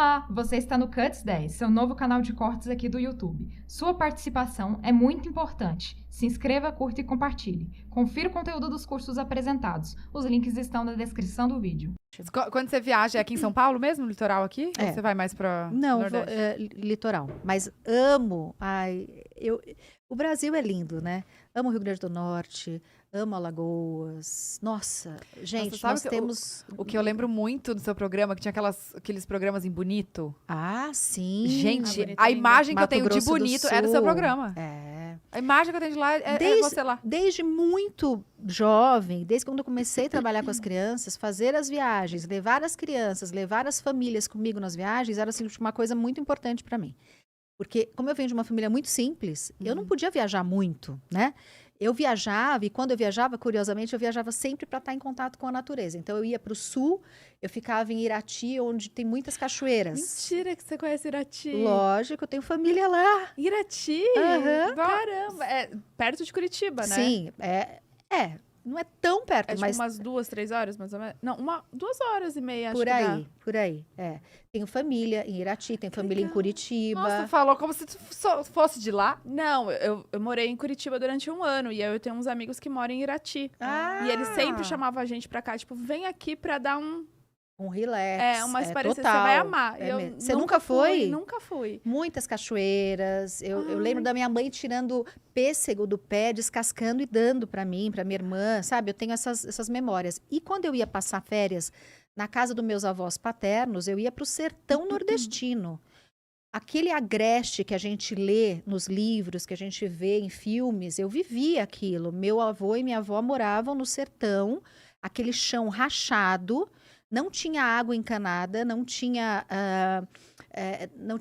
Olá, você está no Cuts 10, seu novo canal de cortes aqui do YouTube. Sua participação é muito importante. Se inscreva, curta e compartilhe. Confira o conteúdo dos cursos apresentados. Os links estão na descrição do vídeo. Quando você viaja, é aqui em São Paulo mesmo, no litoral aqui? É. Ou você vai mais para Não, Nordeste? litoral. Mas amo. O Brasil é lindo, né? Amo o Rio Grande do Norte, amo Alagoas. Nossa, gente, sabe nós que temos. O que eu lembro muito do seu programa, que tinha aqueles programas em Bonito. Ah, sim. Gente, Bonito a ainda. imagem que eu Mato tenho de Grosso do Bonito é do seu Sul. programa. É. A imagem que eu tenho de lá é você lá. Desde muito jovem, desde quando eu comecei a trabalhar com as crianças, fazer as viagens, levar as crianças, levar as famílias comigo nas viagens, era assim, uma coisa muito importante para mim. Porque, como eu venho de uma família muito simples, eu não podia viajar muito, né? Eu viajava, e quando eu viajava, curiosamente, eu viajava sempre para estar em contato com a natureza. Então, eu ia para o sul, eu ficava em Irati, onde tem muitas cachoeiras. Mentira que você conhece Irati. Lógico, eu tenho família lá. Irati? Aham. Caramba. É perto de Curitiba, né? Sim, não é tão perto, É tipo mas umas 2, 3 horas, mais ou menos? Não, 2 horas e meia, acho por que dá. aí, por aí. É. Tenho família em Irati, tenho família em legal. Curitiba. Nossa, falou como se tu fosse de lá? Não, eu morei em Curitiba durante 1 ano. E aí eu tenho uns amigos que moram em Irati. Ah! E eles sempre chamavam a gente pra cá, tipo, vem aqui pra dar Um relax. uma experiência, você total. vai amar. É Eu mesmo. Você nunca foi? Nunca fui. Muitas cachoeiras. Eu lembro da minha mãe tirando pêssego do pé, descascando e dando para mim, para minha irmã, sabe? Eu tenho essas memórias. E quando eu ia passar férias na casa dos meus avós paternos, eu ia para o sertão nordestino. Aquele agreste que a gente lê nos livros, que a gente vê em filmes, eu vivia aquilo. Meu avô e minha avó moravam no sertão, aquele chão rachado, não tinha água encanada, não tinha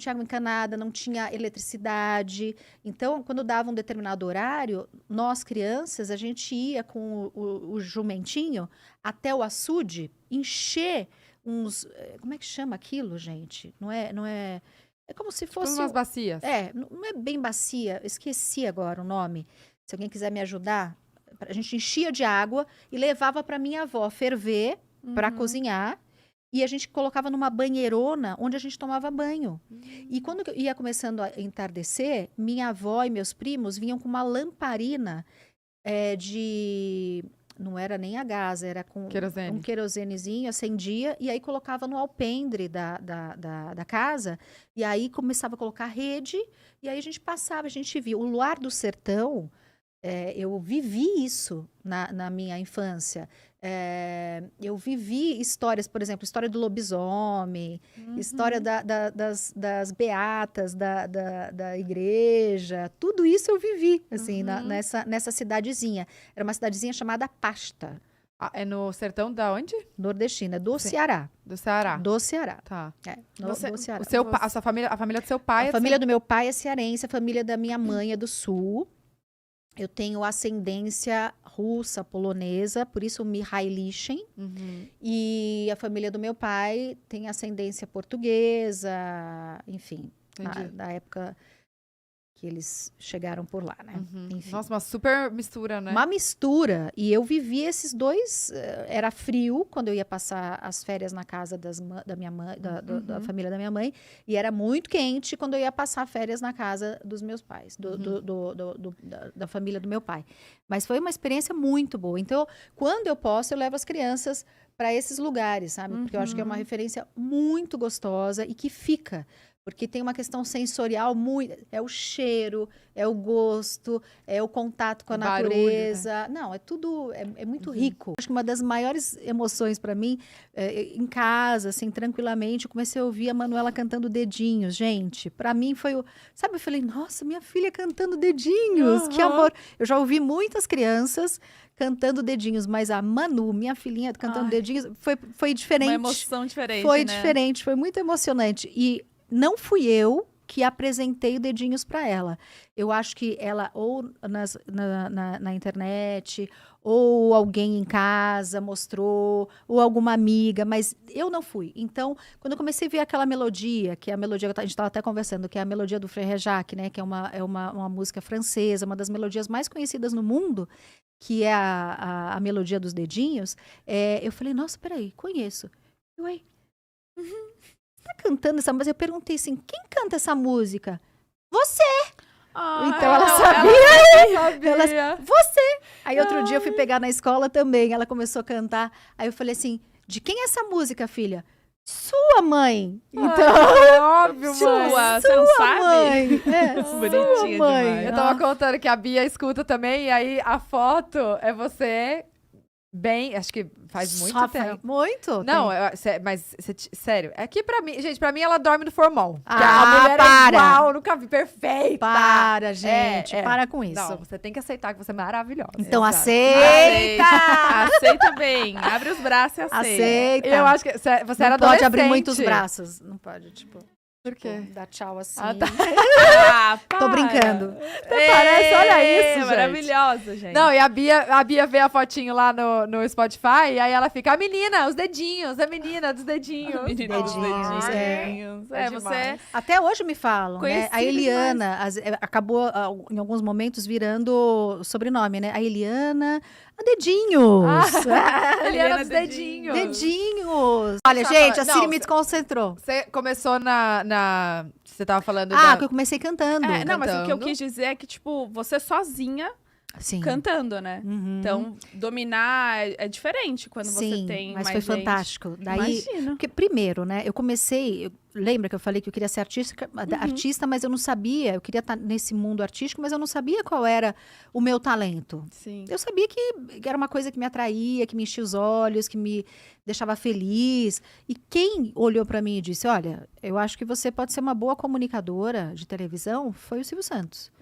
água encanada, não tinha eletricidade. Então, quando dava um determinado horário, nós crianças, a gente ia com o jumentinho até o açude, encher uns... Como é que chama aquilo, gente? Não é... É como se fosse... Umas bacias. Não é bem bacia, eu esqueci agora o nome. Se alguém quiser me ajudar, a gente enchia de água e levava para minha avó ferver para cozinhar. E a gente colocava numa banheirona onde a gente tomava banho. E quando ia começando a entardecer, minha avó e meus primos vinham com uma lamparina não era nem a gás, era com Querosene. um querosenezinho, acendia, e aí colocava no alpendre da casa, e aí começava a colocar rede, e aí a gente passava, a gente via. O Luar do Sertão, eu vivi isso na minha infância. Eu vivi histórias, por exemplo, história do lobisomem, história das beatas da igreja, tudo isso eu vivi, assim, nessa cidadezinha. Era uma cidadezinha chamada Pasta, É no sertão da onde? nordestina, do Sim. Ceará. Do Ceará. Do Ceará. Tá. Do Ceará. A família do seu pai A família do meu pai é cearense, a família da minha mãe é do sul. Eu tenho ascendência russa, polonesa, por isso Mihailishin. E a família do meu pai tem ascendência portuguesa, enfim, da época que eles chegaram por lá, né? Enfim. Nossa, uma super mistura, né? Uma mistura. E eu vivi esses dois. Era frio quando eu ia passar as férias na casa da minha mãe, da família da minha mãe. E era muito quente quando eu ia passar férias na casa dos meus pais, da família do meu pai. Mas foi uma experiência muito boa. Então, quando eu posso, eu levo as crianças para esses lugares, sabe? Porque eu acho que é uma referência muito gostosa e que fica. Porque tem uma questão sensorial muito... É o cheiro, é o gosto, é o contato com a natureza. Barulho, né? Não, é tudo... É muito rico. Acho que uma das maiores emoções para mim, em casa, assim, tranquilamente, eu comecei a ouvir a Manuela cantando Dedinhos. Gente, para mim foi o... Sabe, eu falei, nossa, minha filha cantando Dedinhos, que amor. Eu já ouvi muitas crianças cantando Dedinhos, mas a Manu, minha filhinha, cantando Dedinhos, foi diferente. Uma emoção diferente, Foi né? diferente, foi muito emocionante. E não fui eu que apresentei o Dedinhos para ela. Eu acho que ela, ou na internet, ou alguém em casa mostrou, ou alguma amiga, mas eu não fui. Então, quando eu comecei a ver aquela melodia, que é a melodia, a gente estava até conversando, que é a melodia do Frère Jacques, né, que é uma música francesa, uma das melodias mais conhecidas no mundo, que é a melodia dos Dedinhos, eu falei, nossa, peraí, conheço. tá cantando essa música? Eu perguntei assim, quem canta essa música? Você! Então ela sabia. Você! Aí outro dia eu fui pegar na escola também, ela começou a cantar. Aí eu falei assim, de quem é essa música, filha? Sua mãe! Então, Óbvio, Sua, você não sabe? mãe! Bonitinha sua mãe! demais. Eu tava contando que a Bia escuta também, e aí a foto é você bem, acho que faz muito Só tempo. faz muito? Não, Tem- mas sério, é que pra mim, gente, pra mim ela dorme no formol. Que Ah, a mulher para. é igual, eu nunca vi, perfeita. Para, gente, É. para com isso. Não, você tem que aceitar que você é maravilhosa. Então Exato. aceita! Aceita bem. Abre os braços e aceita. Aceita! Eu acho que você Não era pode abrir adolescente. muitos braços. Não pode, tipo, Por quê? dar tchau assim. Ah, tá. Ah, Tô para. brincando. Parece, olha isso, gente. Maravilhosa, gente. Não, e a Bia vê a fotinho lá no Spotify, e aí ela fica, a menina, os dedinhos, a menina dos dedinhos. Menina dos Dedinhos, dedinhos. é Você demais. Até hoje me falam, né? Conhecida A Eliana acabou, em alguns momentos, virando sobrenome, né? A Eliana, a Dedinhos. Eliana dos dedinhos. Dedinhos. Olha, Só gente, fala- a Siri não, me desconcentrou. Você começou você tava falando Ah, da... que eu comecei cantando. Não, mas o que eu cantando. quis dizer é que, tipo, você sozinha Sim. cantando, né? Uhum. Então, dominar é diferente quando Sim, você tem mas mais foi gente. fantástico. Daí, Imagino. porque primeiro, né, eu comecei, lembra que eu falei que eu queria ser artista, mas eu não sabia, eu queria estar nesse mundo artístico, mas eu não sabia qual era o meu talento. Sim. Eu sabia que era uma coisa que me atraía, que me enchia os olhos, que me deixava feliz. E quem olhou para mim e disse, olha, eu acho que você pode ser uma boa comunicadora de televisão, foi o Silvio Santos.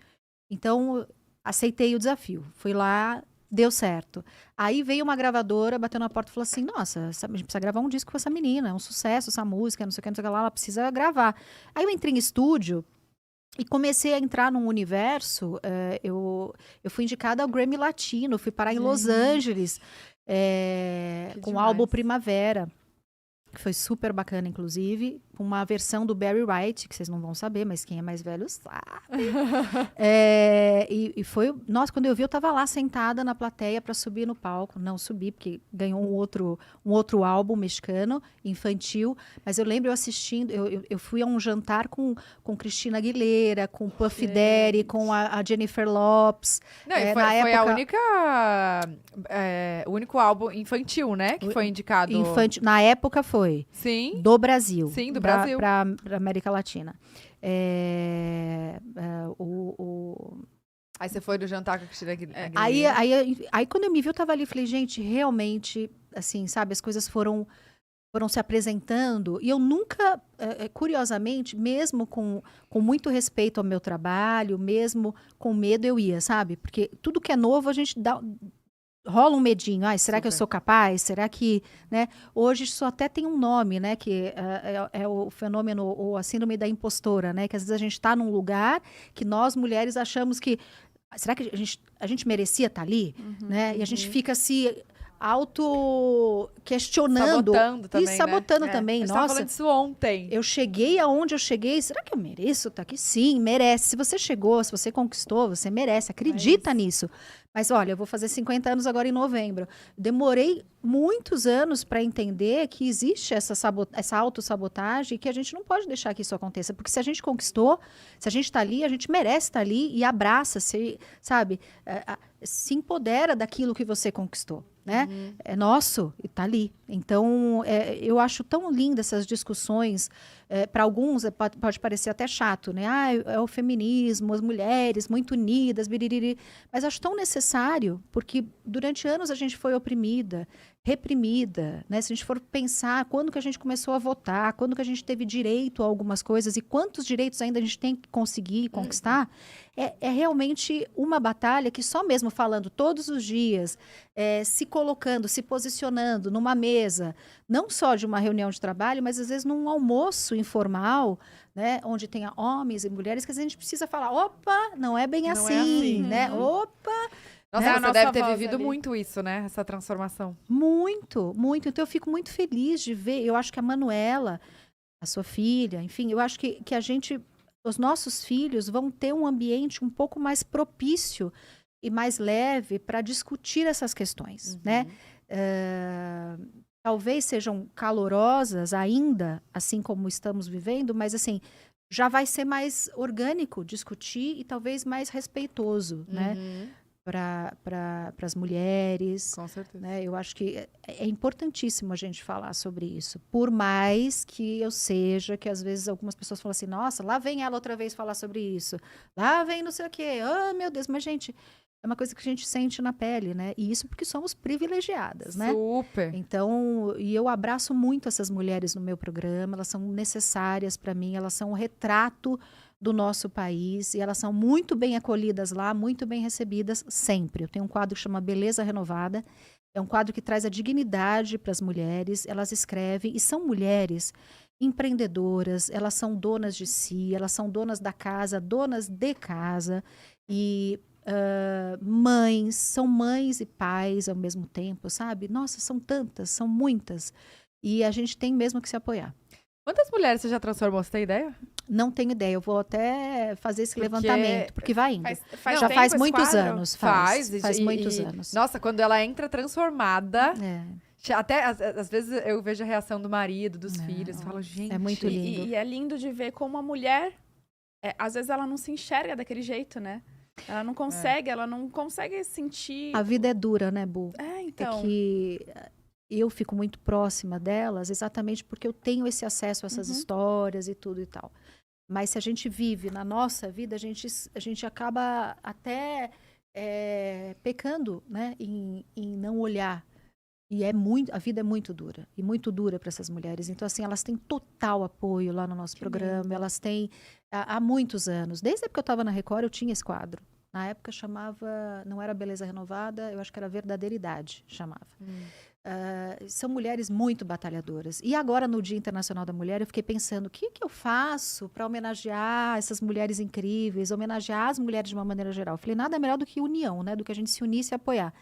Então, aceitei o desafio. Fui lá, deu certo. Aí veio uma gravadora, bateu na porta e falou assim, nossa, a gente precisa gravar um disco com essa menina, é um sucesso essa música, não sei o que, não sei o que lá, ela precisa gravar. Aí eu entrei em estúdio e comecei a entrar num universo, eu fui indicada ao Grammy Latino, fui parar em Los Angeles, com o álbum demais. Primavera, que foi super bacana, inclusive, com uma versão do Barry White, que vocês não vão saber, mas quem é mais velho sabe. E foi... Nossa, quando eu vi, eu tava lá sentada na plateia para subir no palco. Não subi, porque ganhou um outro álbum mexicano, infantil. Mas eu lembro eu assistindo... Eu fui a um jantar com Cristina Aguilera, com Puff Daddy, com a Jennifer Lopez. Não, e É, foi, na foi a época- única... o único álbum infantil, né? Que foi indicado. Infantil. Na época foi. Sim. Do Brasil. Sim, do Brasil. Para América Latina. Aí você foi no jantar com a Cristina Aguilera. Aí quando eu me vi, eu tava ali, falei, gente, realmente, assim, sabe, as coisas foram se apresentando, e eu nunca, curiosamente, mesmo com muito respeito ao meu trabalho, mesmo com medo, eu ia, sabe? Porque tudo que é novo, a gente rola um medinho. Ai, será que eu Super. sou capaz? Será que, né? Hoje isso até tem um nome, né? Que é o fenômeno, ou a síndrome da impostora, né? Que às vezes a gente está num lugar que nós, mulheres, achamos que... Será que a gente merecia estar ali? Né? E a gente fica se auto-questionando. Sabotando também, E sabotando né? também. A gente tava Nossa, falando disso ontem. eu cheguei aonde eu cheguei. Será que eu mereço estar aqui? Sim, merece. Se você chegou, se você conquistou, você merece. Acredita nisso. Mas olha, eu vou fazer 50 anos agora em novembro. Demorei muitos anos para entender que existe essa autossabotagem e que a gente não pode deixar que isso aconteça. Porque se a gente conquistou, se a gente está ali, a gente merece estar ali e abraça, sabe? Se empodera daquilo que você conquistou. Né? É nosso e tá ali. Então, eu acho tão linda essas discussões. Para alguns pode parecer até chato, né? É o feminismo, as mulheres muito unidas, biririri. Mas acho tão necessário, porque durante anos a gente foi oprimida, reprimida, né? Se a gente for pensar quando que a gente começou a votar, quando que a gente teve direito a algumas coisas e quantos direitos ainda a gente tem que conseguir conquistar, é realmente uma batalha que só mesmo falando todos os dias, se colocando, se posicionando numa mesa, não só de uma reunião de trabalho, mas às vezes num almoço informal, né, onde tenha homens e mulheres, que a gente precisa falar, opa, não é bem Não é assim, assim. né? Opa, Nossa, né? A você nossa deve ter voz vivido ali. muito isso, né? Essa transformação. muito, muito. Então eu fico muito feliz de ver, eu acho que a Manuela, a sua filha, enfim, eu acho que os nossos filhos vão ter um ambiente um pouco mais propício e mais leve para discutir essas questões, né? talvez sejam calorosas ainda, assim como estamos vivendo, mas assim, já vai ser mais orgânico discutir e talvez mais respeitoso, né? Para as mulheres, Com certeza. né? Eu acho que é importantíssimo a gente falar sobre isso. Por mais que eu seja, que às vezes algumas pessoas falam assim, nossa, lá vem ela outra vez falar sobre isso. Lá vem não sei o quê. Oh, meu Deus, mas gente, é uma coisa que a gente sente na pele, né? E isso porque somos privilegiadas, né? Super. Então, e eu abraço muito essas mulheres no meu programa, elas são necessárias para mim, elas são um retrato do nosso país e elas são muito bem acolhidas lá, muito bem recebidas sempre. Eu tenho um quadro que chama Beleza Renovada, é um quadro que traz a dignidade para as mulheres, elas escrevem e são mulheres empreendedoras, elas são donas de si, elas são donas da casa, donas de casa e mães, são mães e pais ao mesmo tempo, sabe? Nossa, são tantas, são muitas. E a gente tem mesmo que se apoiar. Quantas mulheres você já transformou? Você tem ideia? Não tenho ideia, eu vou até fazer esse levantamento, porque vai indo. Faz Já tempo faz esse muitos quadro? anos, faz muitos e- anos. Nossa, quando ela entra transformada, É, até às vezes eu vejo a reação do marido, dos filhos, e falo, gente... é muito lindo. E é lindo de ver como a mulher, às vezes ela não se enxerga daquele jeito, né? Ela não consegue sentir... A vida é dura, né, Bu? Então... É que eu fico muito próxima delas exatamente porque eu tenho esse acesso a essas histórias e tudo e tal. Mas se a gente vive na nossa vida, a gente acaba até pecando, né, em não olhar. E a vida é muito dura, e muito dura para essas mulheres. Então, assim, elas têm total apoio lá no nosso programa, lindo. elas têm há muitos anos. Desde a época que eu estava na Record, eu tinha esse quadro. Na época chamava, não era Beleza Renovada, eu acho que era Verdadeiridade, chamava. São mulheres muito batalhadoras. E agora, no Dia Internacional da Mulher, eu fiquei pensando, o que eu faço para homenagear essas mulheres incríveis, homenagear as mulheres de uma maneira geral? Eu falei, nada melhor do que união, né? Do que a gente se unir e se apoiar.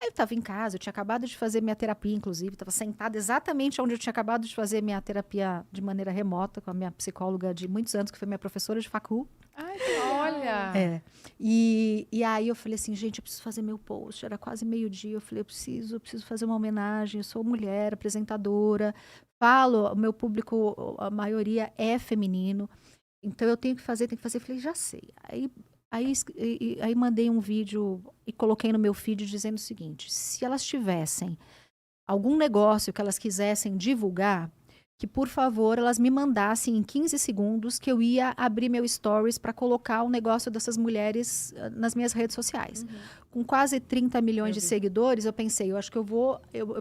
Aí eu estava em casa, eu tinha acabado de fazer minha terapia, inclusive, estava sentada exatamente onde eu tinha acabado de fazer minha terapia de maneira remota, com a minha psicóloga de muitos anos, que foi minha professora de facul. Ai, que legal. Olha! E aí eu falei assim, gente, eu preciso fazer meu post. Era quase meio-dia, eu falei, eu preciso fazer uma homenagem, eu sou mulher, apresentadora, falo, o meu público, a maioria é feminino, então eu tenho que fazer. Eu falei, já sei. Aí mandei um vídeo e coloquei no meu feed dizendo o seguinte, se elas tivessem algum negócio que elas quisessem divulgar, que por favor elas me mandassem em 15 segundos que eu ia abrir meu stories para colocar o negócio dessas mulheres nas minhas redes sociais. Com quase 30 milhões de seguidores, eu pensei, eu acho que eu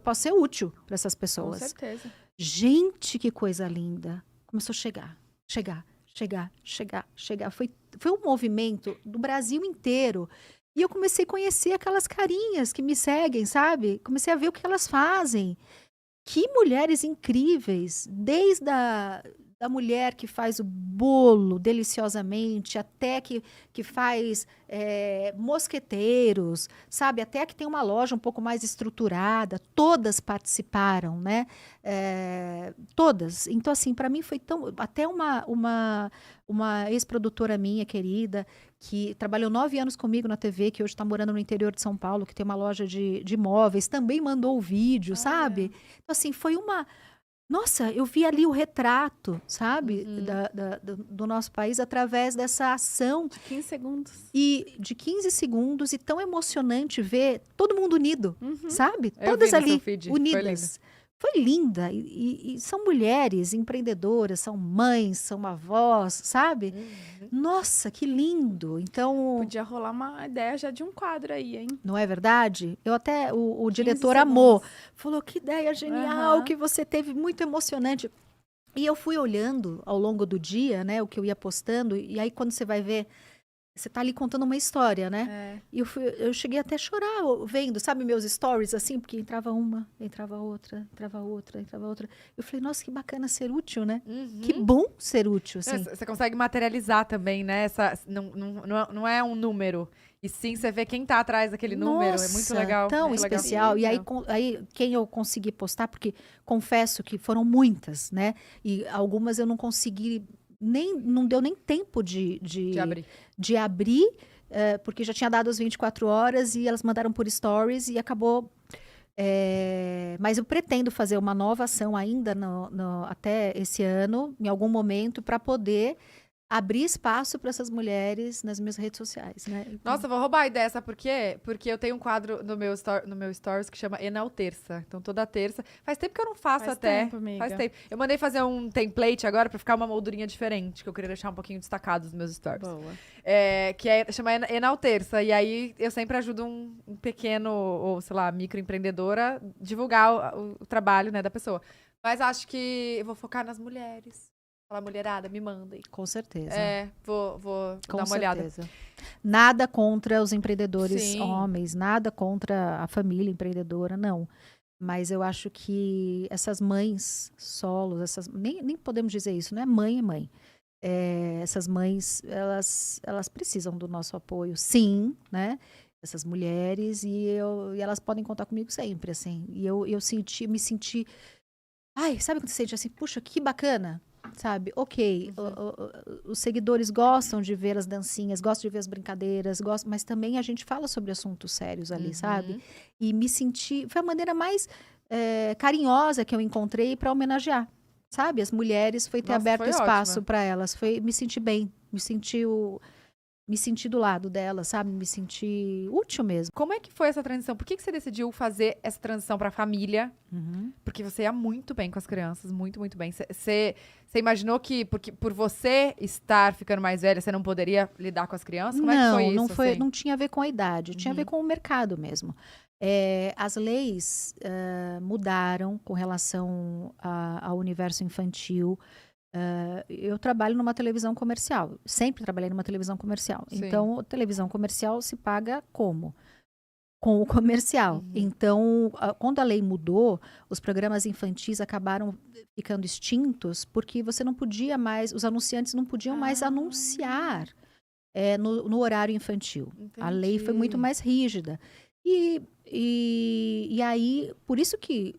posso ser útil para essas Com pessoas. certeza. Gente, que coisa linda. Começou a chegar. Foi um movimento do Brasil inteiro. E eu comecei a conhecer aquelas carinhas que me seguem, sabe? Comecei a ver o que elas fazem. Que mulheres incríveis, desde da mulher que faz o bolo deliciosamente, até que faz mosqueteiros, sabe? Até que tem uma loja um pouco mais estruturada. Todas participaram, né? Todas. Então, assim, para mim foi tão... Até uma ex-produtora minha, querida, que trabalhou 9 anos comigo na TV, que hoje está morando no interior de São Paulo, que tem uma loja de imóveis, também mandou o vídeo, sabe? Então, assim, foi uma... Nossa, eu vi ali o retrato, sabe? Do nosso país através dessa ação. De 15 segundos. E de 15 segundos, e tão emocionante ver todo mundo unido, sabe? Eu Todas vi no ali seu feed, foi unidas. Foi linda. E são mulheres empreendedoras, são mães, são avós, sabe? Nossa, que lindo. Então, Podia rolar uma ideia já de um quadro aí, hein? não é verdade? Eu até, o 15 diretor segundos. amou. Falou, que ideia genial Aham. que você teve, muito emocionante. E eu fui olhando ao longo do dia, né, o que eu ia postando, e aí quando você vai ver, você tá ali contando uma história, né? E eu cheguei até a chorar vendo, sabe, meus stories, assim, porque entrava uma, entrava outra. Eu falei, nossa, que bacana ser útil, né? Que bom ser útil, assim. Você consegue materializar também, né? Não é um número. E sim, você vê quem tá atrás daquele número. É muito Nossa, legal. tão muito legal. especial. E aí, quem eu consegui postar, porque confesso que foram muitas, né? E algumas eu não consegui, não deu nem tempo de abrir, porque já tinha dado as 24 horas e elas mandaram por stories e acabou Mas eu pretendo fazer uma nova ação ainda até esse ano, em algum momento, para poder abrir espaço para essas mulheres nas minhas redes sociais, né? Então, Nossa, eu vou roubar a ideia, sabe por quê? Porque eu tenho um quadro no meu stories que chama Enalterça. Então, toda terça. Faz tempo que eu não faço Faz até. tempo, amiga. Faz tempo. Eu mandei fazer um template agora pra ficar uma moldurinha diferente, que eu queria deixar um pouquinho destacado nos meus stories. Boa. Chama Enalterça. E aí, eu sempre ajudo um pequeno, ou sei lá, microempreendedora divulgar o trabalho, né, da pessoa. Mas acho que eu vou focar nas mulheres. Falar, mulherada, me mandem. com certeza. Vou Com dar uma olhada. certeza. Nada contra os empreendedores Sim. homens, nada contra a família empreendedora, não. Mas eu acho que essas mães solos, nem podemos dizer isso, não é mãe, é mãe. Essas mães, elas precisam do nosso apoio, sim, né? Essas mulheres, e elas podem contar comigo sempre, assim. E eu me senti... Ai, sabe quando você sente assim, puxa, que bacana, sabe? Ok, os seguidores gostam de ver as dancinhas, gostam de ver as brincadeiras, mas também a gente fala sobre assuntos sérios ali, sabe? E me senti... Foi a maneira mais carinhosa que eu encontrei para homenagear, sabe? As mulheres, foi ter Nossa, aberto foi espaço ótima. para elas. Me senti bem, me senti do lado delas, sabe? Me senti útil mesmo. Como é que foi essa transição? Por que você decidiu fazer essa transição pra família? Porque você ia muito bem com as crianças, muito, muito bem. Você imaginou que por você estar ficando mais velha, você não poderia lidar com as crianças? Como é que foi isso? Não foi, assim? não tinha a ver com a idade, tinha a ver com o mercado mesmo. As leis mudaram com relação ao universo infantil. Eu trabalho numa televisão comercial, sempre trabalhei numa televisão comercial. Sim. Então, televisão comercial se paga como? Com o comercial. Então, quando a lei mudou, os programas infantis acabaram ficando extintos porque você não podia mais, os anunciantes não podiam mais anunciar no horário infantil. A lei foi muito mais rígida. E aí, por isso que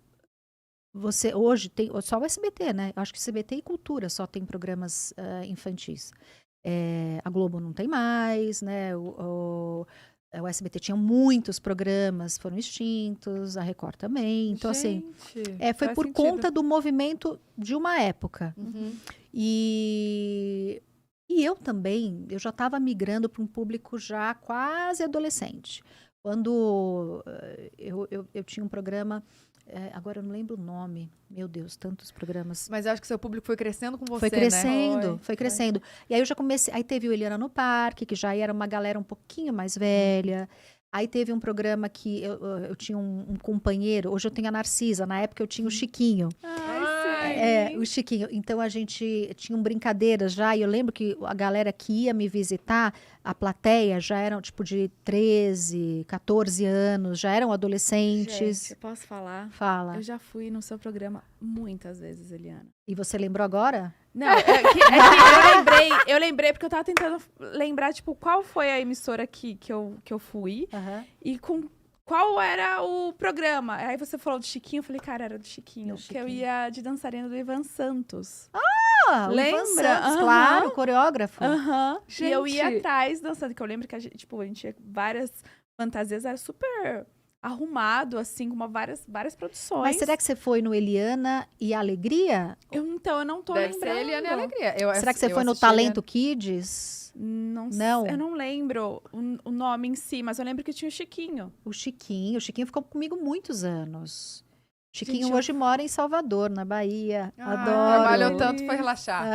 você hoje tem só o SBT, né? Eu acho que SBT e Cultura só tem programas infantis. A Globo não tem mais, né? O SBT tinha muitos programas, foram extintos, a Record também. Então, assim, foi por conta do movimento de uma época. E eu também, eu já estava migrando para um público já quase adolescente. Quando eu tinha um programa, agora eu não lembro o nome, meu Deus, tantos programas. Mas eu acho que seu público foi crescendo com você, Foi crescendo, né? foi crescendo. E aí eu já comecei, aí teve o Eliana no Parque, que já era uma galera um pouquinho mais velha. Aí teve um programa que eu tinha um companheiro, hoje eu tenho a Narcisa, na época eu tinha o Chiquinho. O Chiquinho. Então a gente tinha brincadeiras já, e eu lembro que a galera que ia me visitar, a plateia já eram tipo de 13, 14 anos, já eram adolescentes. Gente, eu posso falar? Fala. Eu já fui no seu programa muitas vezes, Eliana. E você lembrou agora? Não, eu lembrei porque eu tava tentando lembrar, tipo, qual foi a emissora que eu fui e com qual era o programa. Aí você falou do Chiquinho, eu falei, cara, era do Chiquinho. Que eu ia de dançarina do Ivan Santos. O Ivan Lembra? Santos, claro, coreógrafo. E eu ia atrás dançando, que eu lembro que a gente tinha várias fantasias, era super arrumado, assim, com várias produções. Mas será que você foi no Eliana e Alegria? Então, eu não tô Deve lembrando. ser Eliana e Alegria. Será que você foi no assisti Talento Kids? Não. Eu não lembro o nome em si, mas eu lembro que tinha o Chiquinho. O Chiquinho ficou comigo muitos anos. Chiquinho Gente, hoje mora em Salvador, na Bahia. Adoro. Trabalhou tanto, foi relaxar.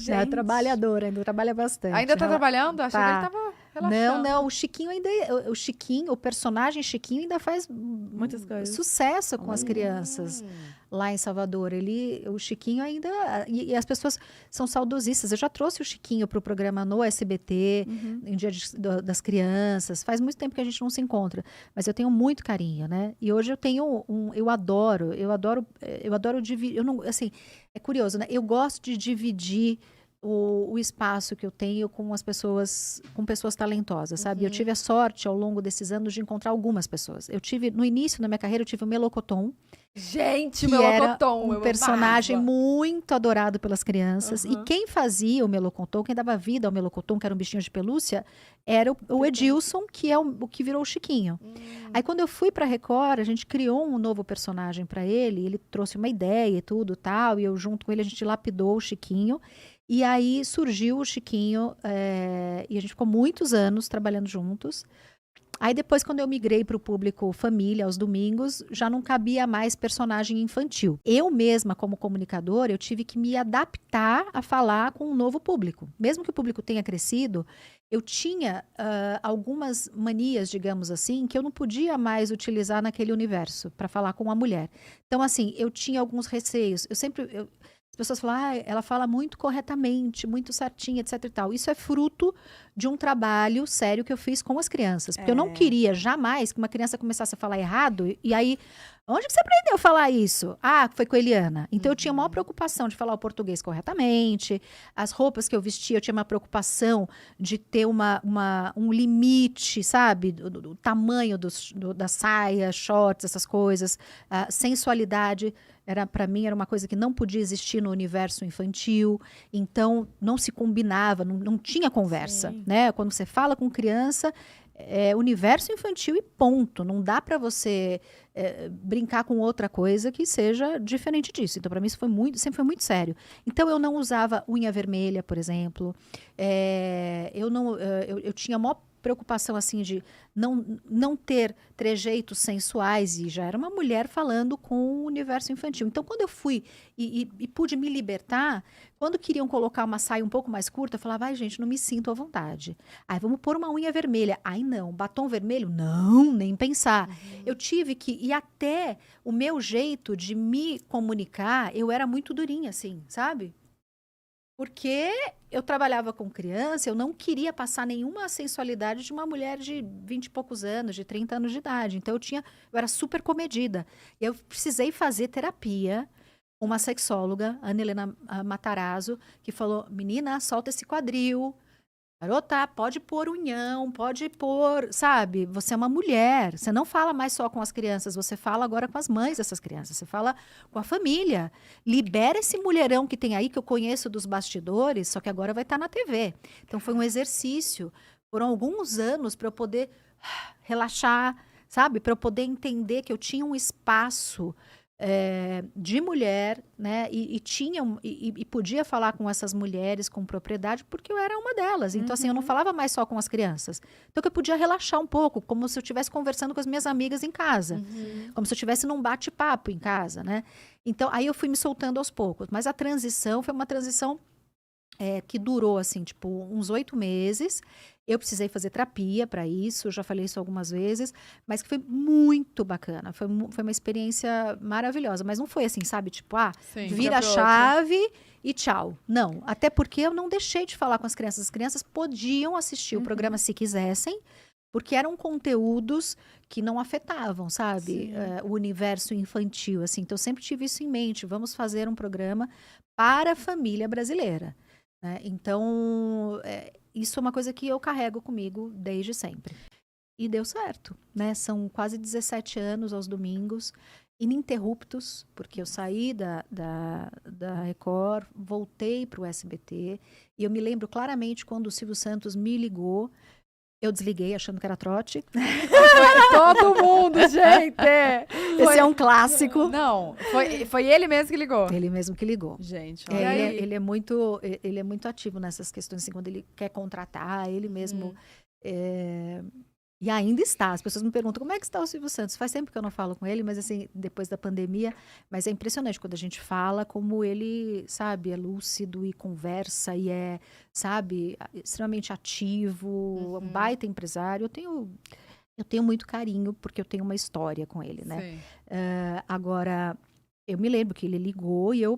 É trabalhador, ainda trabalha bastante. Ainda tá trabalhando? Achei que ele tava relaxando. Não, o Chiquinho ainda... o personagem Chiquinho ainda faz Muitas coisas. sucesso com as crianças lá em Salvador. O Chiquinho ainda... E as pessoas são saudosistas. Eu já trouxe o Chiquinho para o programa no SBT, em Dia das Crianças. Faz muito tempo que a gente não se encontra. Mas eu tenho muito carinho, né? E hoje eu tenho eu adoro dividir... Assim, é curioso, né? Eu gosto de dividir o espaço que eu tenho com pessoas talentosas, sabe? Eu tive a sorte, ao longo desses anos, de encontrar algumas pessoas. No início da minha carreira, eu tive o Melocoton, Gente, o que era Melocoton, um eu personagem amava. muito adorado pelas crianças. E Uhum. quem fazia o Melocoton, quem dava vida ao Melocoton, que era um bichinho de pelúcia, era o Edilson, que é o que virou o Chiquinho. Aí quando eu fui pra Record, a gente criou um novo personagem pra ele, ele trouxe uma ideia e tudo tal, e eu junto com ele a gente lapidou o Chiquinho. E aí surgiu o Chiquinho, e a gente ficou muitos anos trabalhando juntos. Aí depois, quando eu migrei para o público família, aos domingos, já não cabia mais personagem infantil. Eu mesma, como comunicadora, eu tive que me adaptar a falar com um novo público. Mesmo que o público tenha crescido, eu tinha algumas manias, digamos assim, que eu não podia mais utilizar naquele universo para falar com uma mulher. Então, assim, eu tinha alguns receios. As pessoas falam, ela fala muito corretamente, muito certinha, etc e tal. Isso é fruto de um trabalho sério que eu fiz com as crianças. Porque eu não queria jamais que uma criança começasse a falar errado. E aí, onde que você aprendeu a falar isso? Ah, foi com a Eliana. Então, eu tinha maior preocupação de falar o português corretamente. As roupas que eu vestia, eu tinha uma preocupação de ter um limite, sabe? Do tamanho da saia, shorts, essas coisas. A sensualidade. Para mim, era uma coisa que não podia existir no universo infantil, então não se combinava, não tinha conversa, né? Quando você fala com criança, é universo infantil e ponto. Não dá para você brincar com outra coisa que seja diferente disso. Então, para mim, isso sempre foi muito sério. Então, eu não usava unha vermelha, por exemplo. Eu tinha maior preocupação assim de não ter trejeitos sensuais, e já era uma mulher falando com o universo infantil. Então, quando eu fui e pude me libertar, quando queriam colocar uma saia um pouco mais curta, eu falava, ai, gente, não me sinto à vontade. Ai, vamos pôr uma unha vermelha. Ai, não, batom vermelho? Não, nem pensar. Eu tive que, e até o meu jeito de me comunicar, eu era muito durinha, assim, sabe? Porque eu trabalhava com criança, eu não queria passar nenhuma sensualidade de uma mulher de 20 e poucos anos, de 30 anos de idade. Então, eu era super comedida. Eu precisei fazer terapia com uma sexóloga, Ana Helena Matarazzo, que falou, menina, solta esse quadril. Garota, pode pôr unhão, pode pôr, sabe? Você é uma mulher, você não fala mais só com as crianças, você fala agora com as mães dessas crianças, você fala com a família. Libera esse mulherão que tem aí, que eu conheço dos bastidores, só que agora vai estar na TV. Então, foi um exercício, foram alguns anos para eu poder relaxar, sabe? Para eu poder entender que eu tinha um espaço de mulher, né, e podia falar com essas mulheres com propriedade, porque eu era uma delas. Então, assim, eu não falava mais só com as crianças. Então, que eu podia relaxar um pouco, como se eu estivesse conversando com as minhas amigas em casa. Como se eu estivesse num bate-papo em casa, né? Então, aí eu fui me soltando aos poucos. Mas a transição foi uma transição que durou, assim, tipo, uns 8 meses. Eu precisei fazer terapia para isso, já falei isso algumas vezes, mas que foi muito bacana. Foi uma experiência maravilhosa. Mas não foi assim, sabe? Tipo, vira a chave e tchau. Não, até porque eu não deixei de falar com as crianças. As crianças podiam assistir o programa se quisessem, porque eram conteúdos que não afetavam, sabe? O universo infantil, assim. Então, eu sempre tive isso em mente. Vamos fazer um programa para a família brasileira. Então, isso é uma coisa que eu carrego comigo desde sempre. E deu certo, né? São quase 17 anos aos domingos, ininterruptos, porque eu saí da Record, voltei para o SBT, e eu me lembro claramente quando o Silvio Santos me ligou, eu desliguei achando que era trote. Todo mundo, gente! Esse é um clássico. Não, foi ele mesmo que ligou. Ele mesmo que ligou. Gente, ele é muito ativo nessas questões, assim, quando ele quer contratar, ele mesmo... E ainda está. As pessoas me perguntam, como é que está o Silvio Santos? Faz tempo que eu não falo com ele, mas assim, depois da pandemia. Mas é impressionante quando a gente fala como ele, sabe, é lúcido e conversa e é, sabe, extremamente ativo, um baita empresário. Eu tenho muito carinho, porque eu tenho uma história com ele, né? Agora, eu me lembro que ele ligou e eu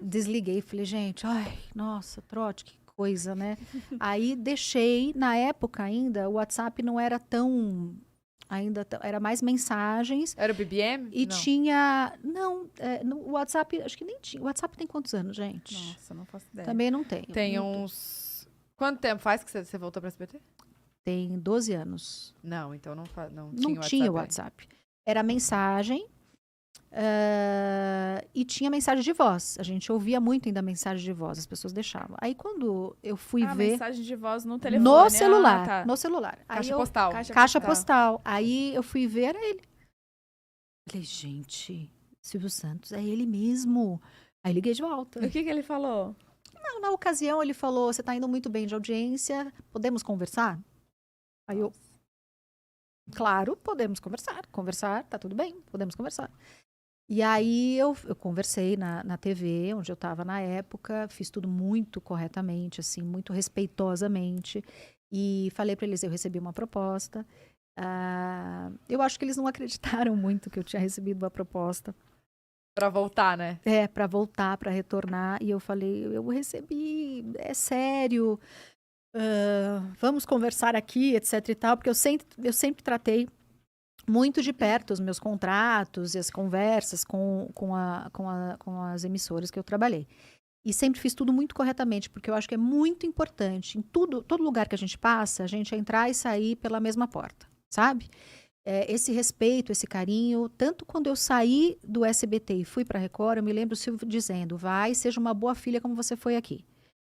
desliguei e falei, gente, ai, nossa, trote, que coisa, né? Aí deixei, na época ainda, o WhatsApp não era tão... era mais mensagens. Era o BBM? E não. Tinha... Não, no WhatsApp, acho que nem tinha. O WhatsApp tem quantos anos, gente? Nossa, não faço ideia. Também não tem. Tem uns... Quanto tempo faz que você voltou para SBT? Tem 12 anos. Não, então não tinha Não WhatsApp. tinha WhatsApp. Era mensagem. E tinha mensagem de voz. A gente ouvia muito ainda mensagem de voz, as pessoas deixavam. Aí quando eu fui ver... mensagem de voz no telefone. No celular, tá. no celular. Caixa postal. Caixa postal. Aí eu fui ver, era ele. Falei, gente, Silvio Santos, é ele mesmo. Aí liguei de volta. O que ele falou? Não, na ocasião ele falou, você tá indo muito bem de audiência, podemos conversar? Aí eu, claro, podemos conversar, tá tudo bem, podemos conversar. E aí eu conversei na TV, onde eu estava na época, fiz tudo muito corretamente, assim, muito respeitosamente, e falei para eles, eu recebi uma proposta. Eu acho que eles não acreditaram muito que eu tinha recebido uma proposta. Pra voltar, né? Para voltar, para retornar. E eu falei, eu recebi, é sério, vamos conversar aqui, etc e tal, porque eu sempre tratei muito de perto os meus contratos e as conversas com as emissoras que eu trabalhei. E sempre fiz tudo muito corretamente, porque eu acho que é muito importante, em todo lugar que a gente passa, a gente entrar e sair pela mesma porta, sabe? Esse respeito, esse carinho, tanto quando eu saí do SBT e fui para a Record, eu me lembro o Silvio dizendo, seja uma boa filha como você foi aqui.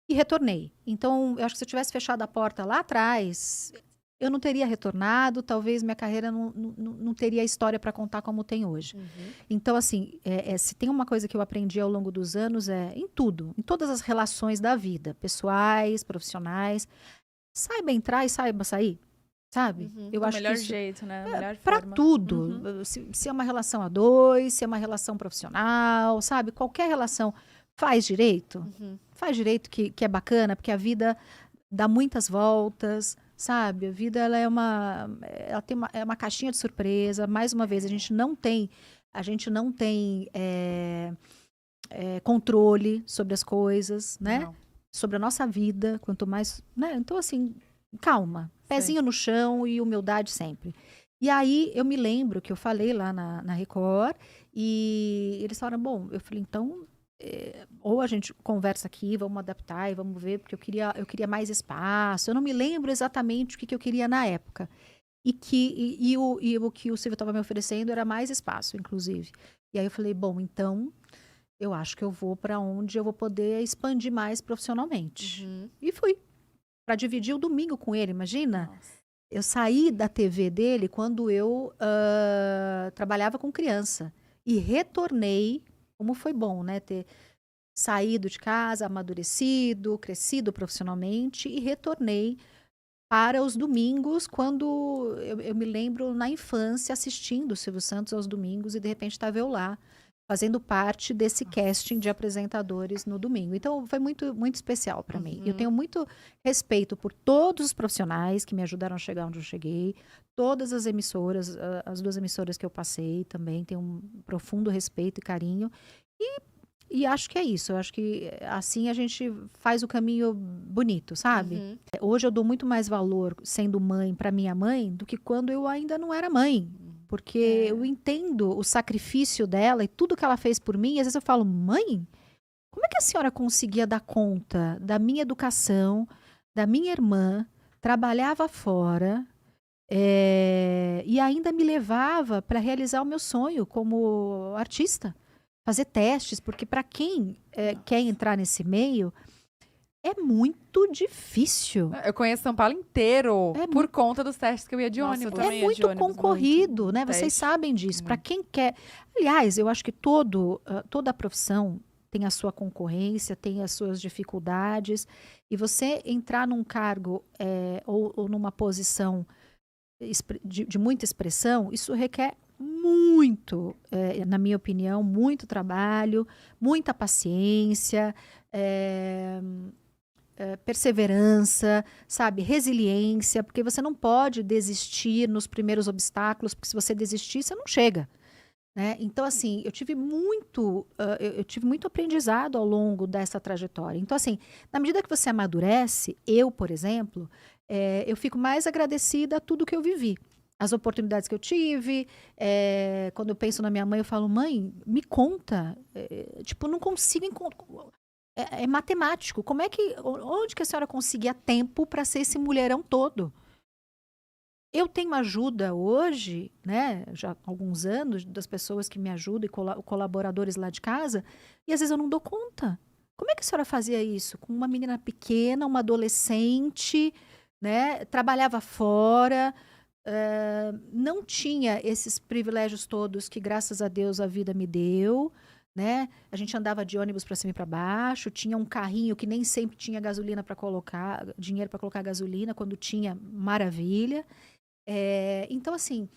E retornei. Então, eu acho que se eu tivesse fechado a porta lá atrás, eu não teria retornado, talvez minha carreira não teria história para contar como tem hoje. Uhum. Então, assim, se tem uma coisa que eu aprendi ao longo dos anos, em tudo, em todas as relações da vida, pessoais, profissionais, saiba entrar e saiba sair. Sabe? Uhum. Eu Do acho melhor que jeito, né? Melhor para forma. tudo. Uhum. Se é uma relação a dois, se é uma relação profissional, sabe? Qualquer relação faz direito. Uhum. Faz direito que é bacana, porque a vida dá muitas voltas, sabe? A vida ela tem uma caixinha de surpresa. Mais uma vez, a gente não tem controle sobre as coisas, né? Não. Sobre a nossa vida, quanto mais, né? Então, assim, calma. Pezinho no chão e humildade sempre. E aí, eu me lembro que eu falei lá na Record e eles falaram, bom, eu falei, então, ou a gente conversa aqui, vamos adaptar e vamos ver, porque eu queria mais espaço. Eu não me lembro exatamente o que eu queria na época. E o que o Silvio estava me oferecendo era mais espaço, inclusive. E aí eu falei, bom, então, eu acho que eu vou para onde eu vou poder expandir mais profissionalmente. Uhum. E fui. Para dividir o domingo com ele, imagina? Nossa. Eu saí da TV dele quando eu trabalhava com criança. E retornei, como foi bom, né? Ter saído de casa, amadurecido, crescido profissionalmente. E retornei para os domingos, quando eu me lembro na infância assistindo o Silvio Santos aos domingos. E de repente estava eu lá, fazendo parte desse casting de apresentadores no domingo. Então, foi muito, muito especial para mim. Eu tenho muito respeito por todos os profissionais que me ajudaram a chegar onde eu cheguei, todas as emissoras, as 2 emissoras que eu passei também, tenho um profundo respeito e carinho. E acho que é isso. Eu acho que assim a gente faz o caminho bonito, sabe? Uhum. Hoje eu dou muito mais valor sendo mãe para minha mãe do que quando eu ainda não era mãe. Porque eu entendo o sacrifício dela e tudo que ela fez por mim. E às vezes eu falo, mãe, como é que a senhora conseguia dar conta da minha educação, da minha irmã, trabalhava fora e ainda me levava para realizar o meu sonho como artista? Fazer testes, porque para quem quer entrar nesse meio, é muito difícil. Eu conheço São Paulo inteiro por conta dos testes que eu ia de Nossa, ônibus. eu também É ia de muito ônibus, concorrido, muito né? Vocês teste. sabem disso. Para quem quer. Aliás, eu acho que toda a profissão tem a sua concorrência, tem as suas dificuldades. E você entrar num cargo ou numa posição de muita expressão, isso requer muito, na minha opinião, muito trabalho, muita paciência, perseverança, sabe, resiliência, porque você não pode desistir nos primeiros obstáculos, porque se você desistir, você não chega. Né? Então, assim, eu tive muito aprendizado ao longo dessa trajetória. Então, assim, na medida que você amadurece, eu, por exemplo, eu fico mais agradecida a tudo que eu vivi. As oportunidades que eu tive, quando eu penso na minha mãe, eu falo, mãe, me conta. Tipo, não consigo encontrar. É matemático. Onde que a senhora conseguia tempo para ser esse mulherão todo? Eu tenho ajuda hoje, né, já há alguns anos, das pessoas que me ajudam e colaboradores lá de casa, e às vezes eu não dou conta. Como é que a senhora fazia isso? Com uma menina pequena, uma adolescente, né, trabalhava fora, não tinha esses privilégios todos que, graças a Deus, a vida me deu, né? A gente andava de ônibus para cima e para baixo, tinha um carrinho que nem sempre tinha gasolina para colocar, dinheiro para colocar gasolina, quando tinha, maravilha. Então, assim,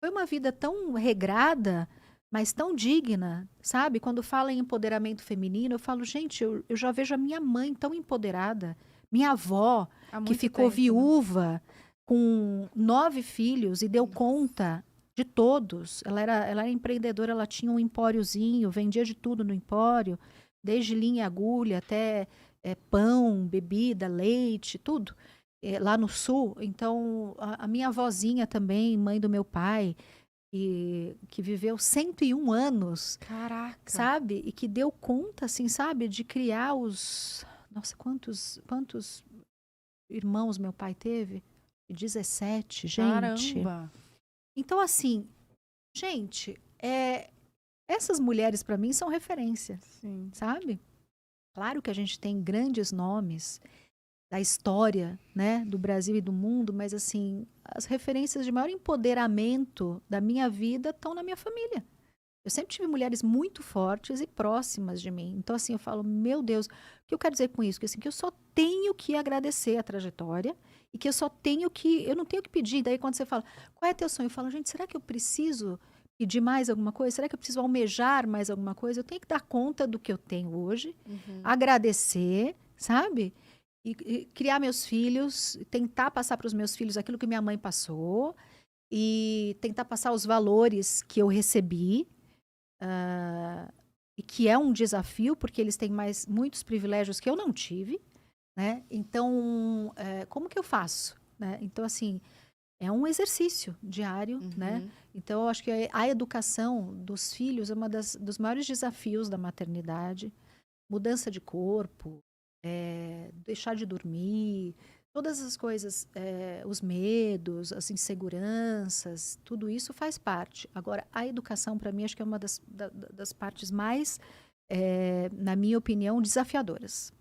foi uma vida tão regrada, mas tão digna, sabe? Quando fala em empoderamento feminino, eu falo, gente, eu já vejo a minha mãe tão empoderada, minha avó, Há que muito ficou tempo, né? viúva com 9 filhos e deu conta de todos. Ela era empreendedora, ela tinha um empóriozinho, vendia de tudo no empório, desde linha e agulha até pão, bebida, leite, tudo. Lá no sul. Então, a minha avózinha também, mãe do meu pai, que viveu 101 anos, Caraca. sabe? E que deu conta, assim, sabe? De criar os... Nossa, quantos irmãos meu pai teve? 17, gente. Caramba. Então, assim, gente, essas mulheres para mim são referência, Sim. sabe? Claro que a gente tem grandes nomes da história, né, do Brasil e do mundo, mas assim, as referências de maior empoderamento da minha vida estão na minha família. Eu sempre tive mulheres muito fortes e próximas de mim. Então, assim, eu falo, meu Deus, o que eu quero dizer com isso? Que, assim, que eu só tenho que agradecer a trajetória e que eu não tenho que pedir. Daí, quando você fala, qual é teu sonho? Eu falo, gente, será que eu preciso pedir mais alguma coisa? Será que eu preciso almejar mais alguma coisa? Eu tenho que dar conta do que eu tenho hoje, agradecer, sabe? E criar meus filhos, tentar passar para os meus filhos aquilo que minha mãe passou e tentar passar os valores que eu recebi. E que é um desafio, porque eles têm muitos privilégios que eu não tive, né? Então, como que eu faço? Né? Então, assim, é um exercício diário, né? Então, eu acho que a educação dos filhos é dos maiores desafios da maternidade. Mudança de corpo, deixar de dormir, todas as coisas, os medos, as inseguranças, tudo isso faz parte. Agora, a educação, para mim, acho que é uma das partes mais, na minha opinião, desafiadoras.